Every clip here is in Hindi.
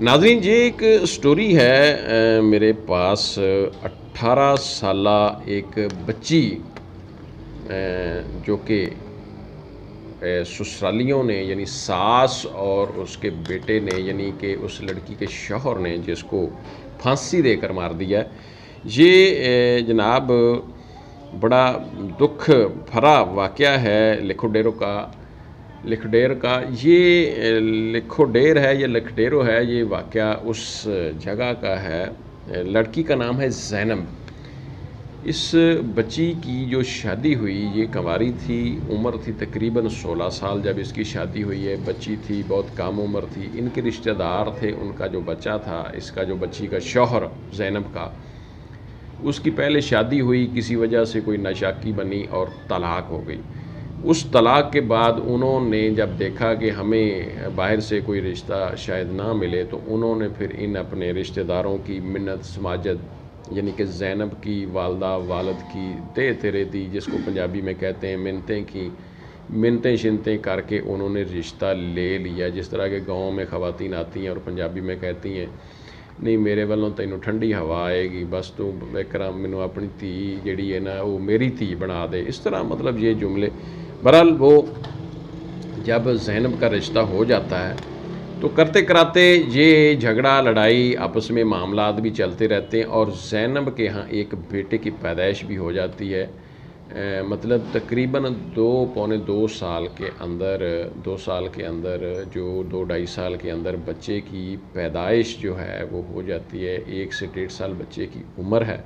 नाज़रीन ये एक स्टोरी है मेरे पास 18 साला एक बच्ची जो कि ससुरालियों ने यानी सास और उसके बेटे ने यानी कि उस लड़की के शौहर ने जिसको फांसी देकर मार दिया। ये जनाब बड़ा दुख भरा वाक़या है लिखोडेर का। ये लिखोडेर है या लखडेरो है, ये वाक़या उस जगह का है। लड़की का नाम है ज़ैनब। इस बच्ची की जो शादी हुई, ये कंवारी थी, उम्र थी तकरीबन 16 साल जब इसकी शादी हुई है। बच्ची थी, बहुत कम उम्र थी। इनके रिश्तेदार थे, उनका जो बच्चा था, इसका जो बच्ची का शौहर ज़ैनब का, उसकी पहले शादी हुई, किसी वजह से कोई नाशाकी बनी और तलाक हो गई। उस तलाक के बाद उन्होंने जब देखा कि हमें बाहर से कोई रिश्ता शायद ना मिले, तो उन्होंने फिर इन अपने रिश्तेदारों की मिन्नत समाजत यानी कि ज़ैनब की वालदा वालद की दे तेरे दी, जिसको पंजाबी में कहते हैं मिन्नतें की, मिन्नतें शिनतें करके उन्होंने रिश्ता ले लिया। जिस तरह के गाँव में ख़वातीन आती हैं और पंजाबी में कहती हैं नहीं मेरे वालों तैनूं ठंडी हवा आएगी, बस तू एक मैनू अपनी धी जिहड़ी है ना वो मेरी धी बना दे। इस तरह मतलब ये जुमले। बहरहाल वो जब ज़ैनब का रिश्ता हो जाता है तो करते कराते ये झगड़ा लड़ाई आपस में मामलात भी चलते रहते हैं और ज़ैनब के यहाँ एक बेटे की पैदाइश भी हो जाती है। मतलब तकरीबन 2 साल के अंदर 2 साल के अंदर जो 2-2.5 साल के अंदर बच्चे की पैदाइश जो है वो हो जाती है। 1 से 1.5 साल बच्चे की उम्र है।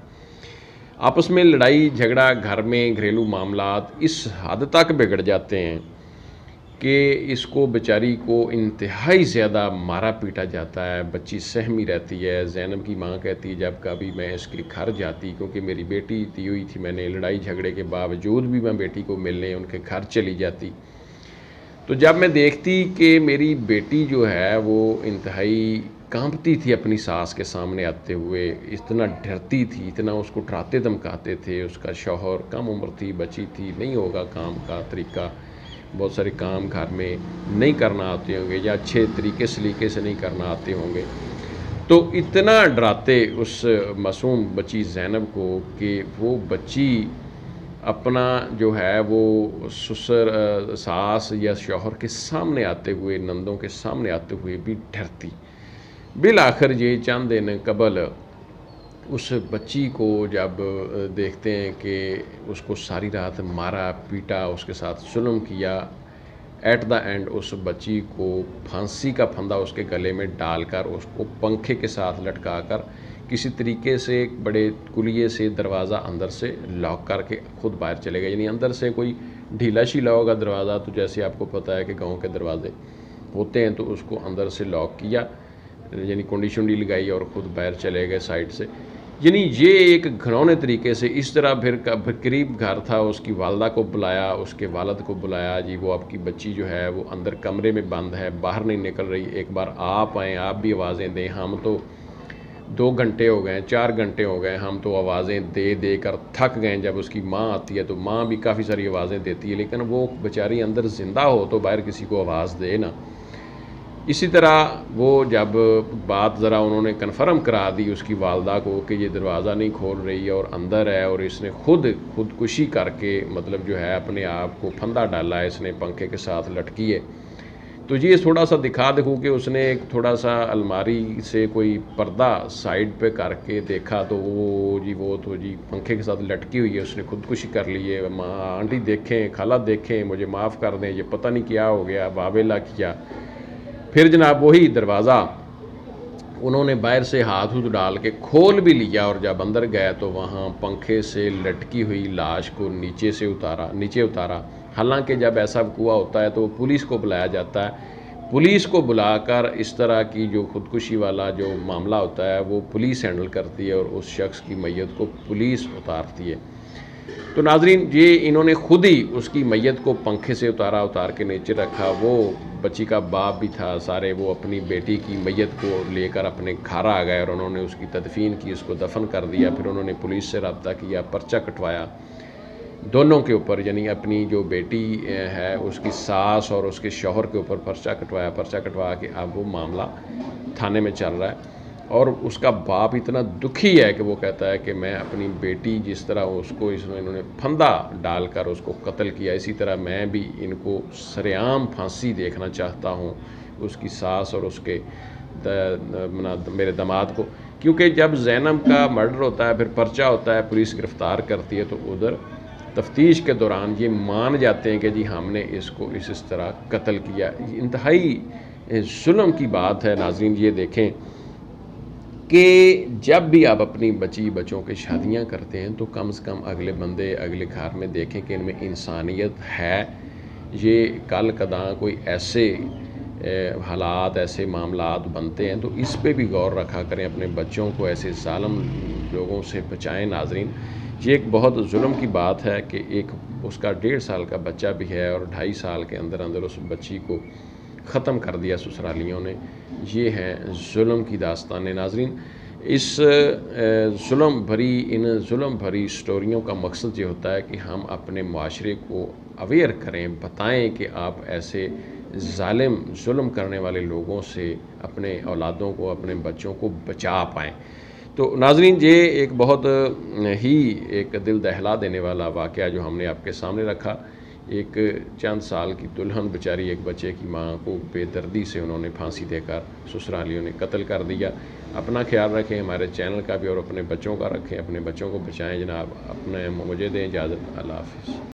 आपस में लड़ाई झगड़ा, घर में घरेलू मामलात इस हद तक बिगड़ जाते हैं कि इसको बेचारी को इंतहाई ज़्यादा मारा पीटा जाता है। बच्ची सहमी रहती है। ज़ैनब की माँ कहती है जब कभी मैं इसके घर जाती, क्योंकि मेरी बेटी दी हुई थी मैंने, लड़ाई झगड़े के बावजूद भी मैं बेटी को मिलने उनके घर चली जाती, तो जब मैं देखती कि मेरी बेटी जो है वो इंतहाई कांपती थी अपनी सास के सामने आते हुए, इतना डरती थी, इतना उसको डराते धमकाते थे। उसका शौहर, कम उम्र थी, बच्ची थी, नहीं होगा काम का तरीका, बहुत सारे काम घर में नहीं करना आते होंगे या अच्छे तरीके सलीके से नहीं करना आते होंगे, तो इतना डराते उस मासूम बच्ची ज़ैनब को कि वो बच्ची अपना जो है वो ससुर सास या शौहर के सामने आते हुए, नंदों के सामने आते हुए भी डरती। बिल आखिर ये चंद दिन कबल उस बच्ची को जब देखते हैं कि उसको सारी रात मारा पीटा, उसके साथ जुल्म किया, एट द एंड उस बच्ची को फांसी का फंदा उसके गले में डालकर उसको पंखे के साथ लटकाकर किसी तरीके से एक बड़े कुलिये से दरवाज़ा अंदर से लॉक करके खुद बाहर चले गए। यानी अंदर से कोई ढीला शीला होगा दरवाज़ा, तो जैसे आपको पता है कि गांव के दरवाजे होते हैं, तो उसको अंदर से लॉक किया, यानी कुंडी शुंडी लगाई और ख़ुद बाहर चले गए साइड से। यानी ये एक घिनौने तरीके से इस तरह फिर करीब घर था, उसकी वालदा को बुलाया, उसके वालद को बुलाया, जी वो आपकी बच्ची जो है वो अंदर कमरे में बंद है, बाहर नहीं निकल रही, एक बार आप आएँ, आप भी आवाज़ें दें। हम तो 2 घंटे हो गए, 4 घंटे हो गए, हम तो आवाज़ें दे दे कर थक गए। जब उसकी माँ आती है तो माँ भी काफ़ी सारी आवाज़ें देती है, लेकिन वो बेचारी अंदर ज़िंदा हो तो बाहर किसी को आवाज़ दे ना। इसी तरह वो जब बात ज़रा उन्होंने कन्फर्म करा दी उसकी वालदा को कि ये दरवाज़ा नहीं खोल रही और अंदर है और इसने खुदकुशी करके मतलब जो है अपने आप को फंदा डाला है, इसने पंखे के साथ लटकी है, तो ये थोड़ा सा दिखा देखूँ कि उसने एक थोड़ा सा अलमारी से कोई पर्दा साइड पे करके देखा तो वो तो जी पंखे के साथ लटकी हुई है, उसने खुदकुशी कर ली है। माँ आंटी देखें, खाला देखें, मुझे माफ़ कर दें, ये पता नहीं क्या हो गया, वावेला किया। फिर जनाब वही दरवाज़ा उन्होंने बाहर से हाथ हूथ डाल के खोल भी लिया और जब अंदर गए तो वहाँ पंखे से लटकी हुई लाश को नीचे उतारा। हालांकि जब ऐसा हुआ होता है तो पुलिस को बुलाया जाता है। पुलिस को बुलाकर इस तरह की जो खुदकुशी वाला जो मामला होता है वो पुलिस हैंडल करती है और उस शख्स की मैयत को पुलिस उतारती है। तो नाजरीन ये इन्होंने खुद ही उसकी मैयत को पंखे से उतार के नीचे रखा। वो बच्ची का बाप भी था, सारे वो अपनी बेटी की मैयत को लेकर अपने घर आ गए और उन्होंने उसकी तदफीन की, उसको दफन कर दिया। फिर उन्होंने पुलिस से रब्ता किया, पर्चा कटवाया। दोनों के ऊपर, यानी अपनी जो बेटी है उसकी सास और उसके शौहर के ऊपर पर्चा कटवा के अब वो मामला थाने में चल रहा है। और उसका बाप इतना दुखी है कि वो कहता है कि मैं अपनी बेटी जिस तरह उसको इन्होंने फंदा डालकर उसको कत्ल किया, इसी तरह मैं भी इनको सरेआम फांसी देखना चाहता हूँ, उसकी सास और उसके मेरे दामाद को। क्योंकि जब ज़ैनब का मर्डर होता है, फिर पर्चा होता है, पुलिस गिरफ़्तार करती है, तो उधर तफ्तीश के दौरान ये मान जाते हैं कि जी हमने इसको इस तरह कत्ल किया। इंतहाई जुल्म की बात है नाज़रीन। ये देखें कि जब भी आप अपनी बच्चों की शादियां करते हैं तो कम से कम अगले बंदे अगले घर में देखें कि इनमें इंसानियत है। ये कल कदां कोई ऐसे हालात, ऐसे मामलात बनते हैं तो इस पे भी गौर रखा करें, अपने बच्चों को ऐसे ज़ालिम लोगों से बचाएं नाज़रीन। ये एक बहुत जुल्म की बात है कि एक उसका 1.5 साल का बच्चा भी है और 2.5 साल के अंदर अंदर उस बच्ची को ख़त्म कर दिया ससुरालियों ने। ये हैं जुल्म की दास्तानें नाज़रीन। इस इन जुल्म भरी स्टोरियों का मकसद ये होता है कि हम अपने माशरे को अवेयर करें, बताएं कि आप ऐसे ज़ालिम जुल्म करने वाले लोगों से अपने औलादों को, अपने बच्चों को बचा पाएँ। तो नाज़रीन, ये एक बहुत ही एक दिल दहला देने वाला वाक़या जो हमने आपके सामने रखा। एक चंद साल की दुल्हन बेचारी एक बच्चे की माँ को बेदर्दी से उन्होंने फांसी देकर ससुरालियों ने कत्ल कर दिया। अपना ख्याल रखें, हमारे चैनल का भी और अपने बच्चों का रखें, अपने बच्चों को बचाएं जनाब। अपने मुझे दें इजाज़त। अल्लाह हाफ़िज़।